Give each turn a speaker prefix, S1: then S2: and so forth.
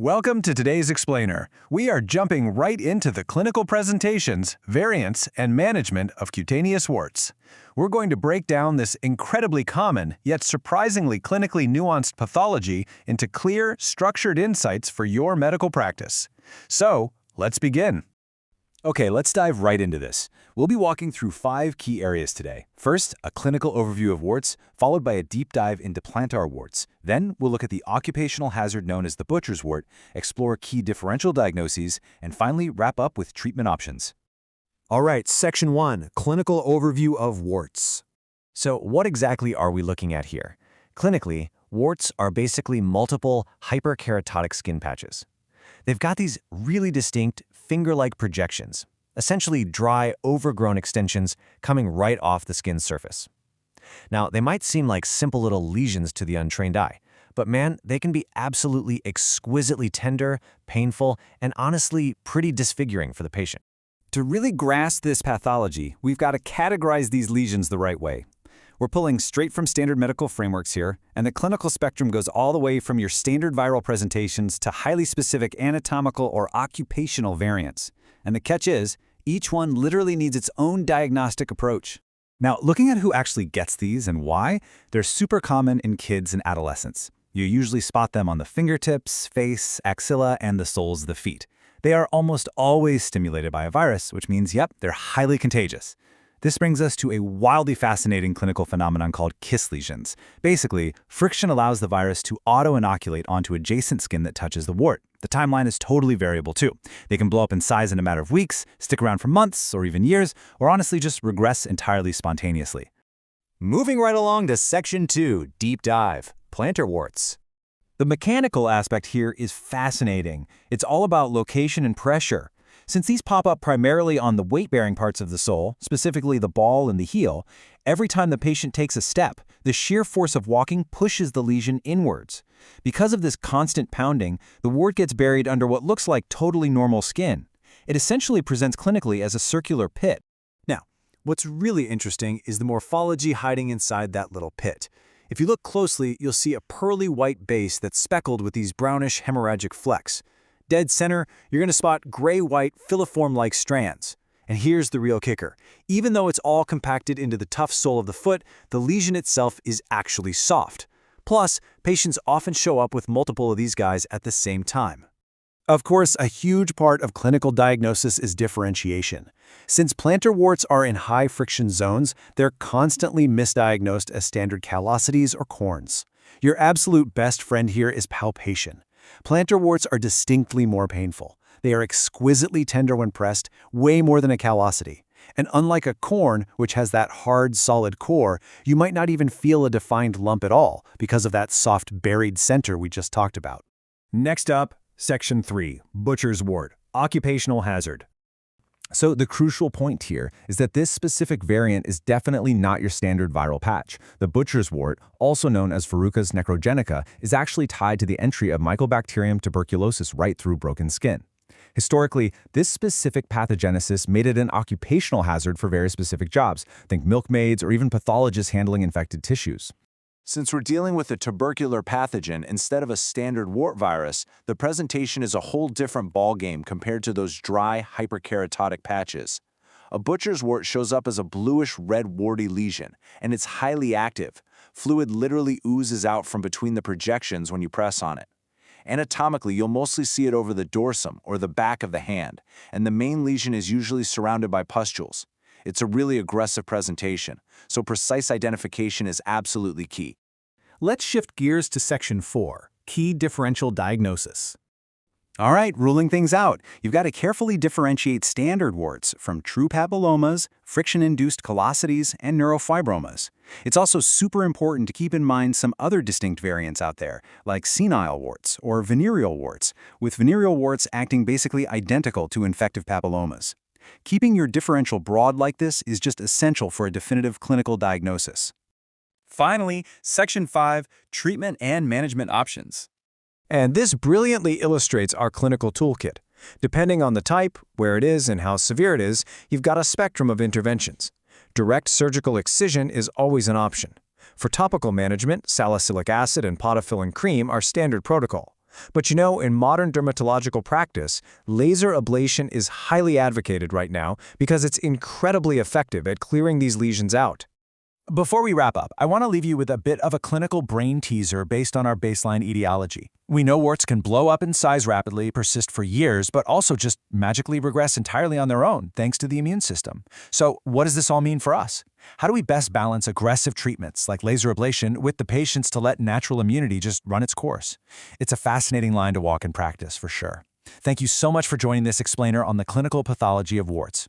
S1: Welcome to today's Explainer. We are jumping right into the clinical presentations, variants, and management of cutaneous warts. We're going to break down this incredibly common, yet surprisingly clinically nuanced pathology into clear, structured insights for your medical practice. So, let's begin.
S2: Okay, let's dive right into this. We'll be walking through 5 key areas today. First, a clinical overview of warts, followed by a deep dive into plantar warts. Then, we'll look at the occupational hazard known as the butcher's wart, explore key differential diagnoses, and finally wrap up with treatment options.
S3: All right, Section 1, Clinical Overview of Warts.
S4: So what exactly are we looking at here? Clinically, warts are basically multiple hyperkeratotic skin patches. They've got these really distinct finger-like projections, essentially dry, overgrown extensions coming right off the skin's surface. Now, they might seem like simple little lesions to the untrained eye, but man, they can be absolutely exquisitely tender, painful, and honestly pretty disfiguring for the patient.
S2: To really grasp this pathology, we've got to categorize these lesions the right way. We're pulling straight from standard medical frameworks here, and the clinical spectrum goes all the way from your standard viral presentations to highly specific anatomical or occupational variants. And the catch is, each one literally needs its own diagnostic approach. Now, looking at who actually gets these and why, they're super common in kids and adolescents. You usually spot them on the fingertips, face, axilla, and the soles of the feet. They are almost always stimulated by a virus, which means, yep, they're highly contagious. This brings us to a wildly fascinating clinical phenomenon called kiss lesions. Basically, friction allows the virus to auto-inoculate onto adjacent skin that touches the wart. The timeline is totally variable too. They can blow up in size in a matter of weeks, stick around for months or even years, or honestly just regress entirely spontaneously.
S3: Moving right along to Section 2, Deep Dive, Plantar Warts.
S1: The mechanical aspect here is fascinating. It's all about location and pressure. Since these pop up primarily on the weight-bearing parts of the sole, specifically the ball and the heel, every time the patient takes a step, the sheer force of walking pushes the lesion inwards. Because of this constant pounding, the wart gets buried under what looks like totally normal skin. It essentially presents clinically as a circular pit.
S3: Now, what's really interesting is the morphology hiding inside that little pit. If you look closely, you'll see a pearly white base that's speckled with these brownish hemorrhagic flecks. Dead center, you're going to spot gray-white filiform-like strands. And here's the real kicker. Even though it's all compacted into the tough sole of the foot, the lesion itself is actually soft. Plus, patients often show up with multiple of these guys at the same time.
S1: Of course, a huge part of clinical diagnosis is differentiation. Since plantar warts are in high-friction zones, they're constantly misdiagnosed as standard callosities or corns. Your absolute best friend here is palpation. Plantar warts are distinctly more painful. They are exquisitely tender when pressed, way more than a callosity. And unlike a corn, which has that hard, solid core, you might not even feel a defined lump at all because of that soft, buried center we just talked about.
S5: Next up, Section 3, Butcher's Wart, Occupational Hazard.
S2: So the crucial point here is that this specific variant is definitely not your standard viral patch. The butcher's wart, also known as Verruca's necrogenica, is actually tied to the entry of Mycobacterium tuberculosis right through broken skin. Historically, this specific pathogenesis made it an occupational hazard for very specific jobs. Think milkmaids or even pathologists handling infected tissues.
S6: Since we're dealing with a tubercular pathogen instead of a standard wart virus, the presentation is a whole different ballgame compared to those dry, hyperkeratotic patches. A butcher's wart shows up as a bluish-red warty lesion, and it's highly active. Fluid literally oozes out from between the projections when you press on it. Anatomically, you'll mostly see it over the dorsum, or the back of the hand, and the main lesion is usually surrounded by pustules. It's a really aggressive presentation, so precise identification is absolutely key.
S5: Let's shift gears to Section 4, Key Differential Diagnosis.
S1: All right, ruling things out. You've got to carefully differentiate standard warts from true papillomas, friction-induced callosities, and neurofibromas. It's also super important to keep in mind some other distinct variants out there, like senile warts or venereal warts, with venereal warts acting basically identical to infective papillomas. Keeping your differential broad like this is just essential for a definitive clinical diagnosis.
S2: Finally, Section 5, Treatment and Management Options.
S3: And this brilliantly illustrates our clinical toolkit. Depending on the type, where it is, and how severe it is, you've got a spectrum of interventions. Direct surgical excision is always an option. For topical management, salicylic acid and podophyllin cream are standard protocol. But in modern dermatological practice, laser ablation is highly advocated right now because it's incredibly effective at clearing these lesions out.
S1: Before we wrap up, I want to leave you with a bit of a clinical brain teaser based on our baseline etiology. We know warts can blow up in size rapidly, persist for years, but also just magically regress entirely on their own, thanks to the immune system. So what does this all mean for us? How do we best balance aggressive treatments like laser ablation with the patience to let natural immunity just run its course? It's a fascinating line to walk in practice, for sure. Thank you so much for joining this explainer on the clinical pathology of warts.